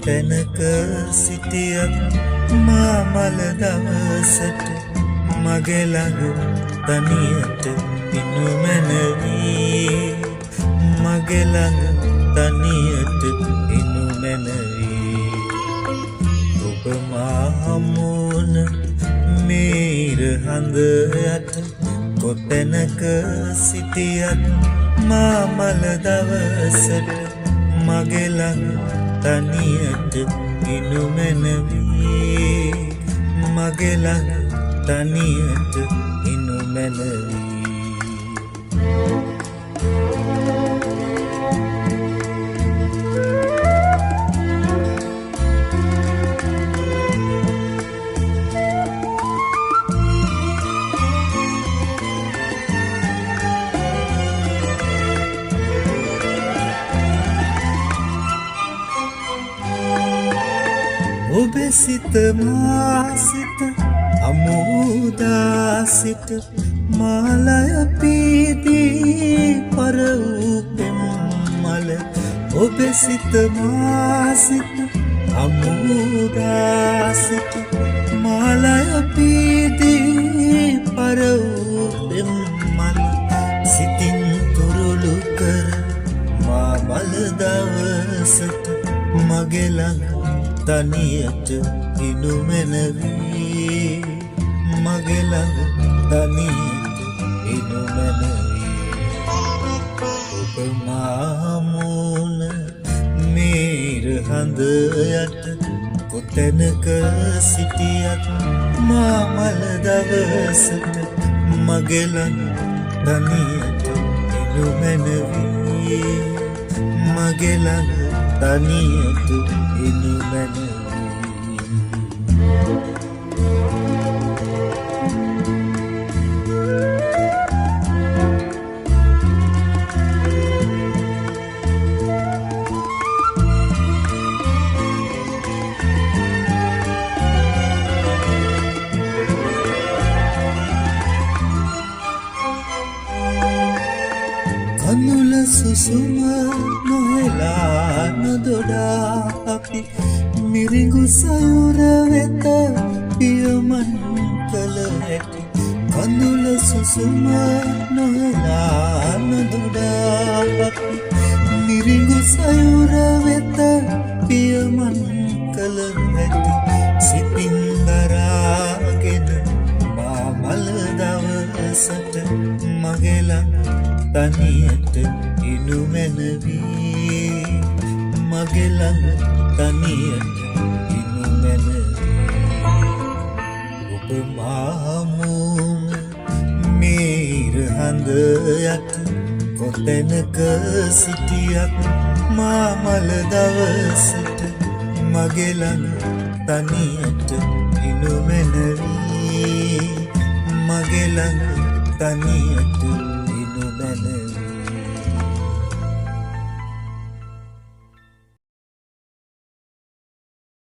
කොතැනක සිටියත් මා මල දවසට මගේ ළඟ තනියට ඉනු මැනවී මගේ ළඟ තනියට ඉනු මැනවී ඔබ මා හමුවන මේර හඳ යට කොතැනක සිටියත් මා මල දවසට මගේ ළඟ තනියට ඉනු මැනවී මගේ ළඟ තනියට ඉනු මැනවී ඔබේ සිත මා සිත අමුදා සිට මාලය පීදී පර වූ පෙම්මල ඔබේ සිත මා සිත අමුදා සිට මාලය පීදී පර වූ පෙම්මල සිතින් තුරුළු කර මා මල දවසට මගේ ළඟ තනියට ඉනු මැනවී මගේ ළඟ තනියට ඉනු මැනවී ඔබ මා හමුවන මේර හඳ යට කොතැනක සිටියත් මා මල දවසට මගේ ළඟ තනියට ඉනු මැනවී මගේ ළඟ තනියට ඉනු මැනවී කඳුල සුසුම නොහෙලා නොදොඩා අපි මිරිඟු සයුර වෙත පියමන් කළ හැකි කඳුල සුසුම නොහෙලා නොදොඩා අපි මිරිඟු සයුර වෙත පියමන් කළ හැකි සිතින් දරාගෙන මා මල දවසට මගේ ළඟ තනියට ඉනු මැනවී මගේ ළඟ තනියට ඉනු මැනවී ඔබ මා හමුවන මේර හඳ යට කොතැනක සිටියත් මා මල දවසට මගේ ළඟ තනියට ඉනු මැනවී මගේ ළඟ තනියට ඉනු මැනවී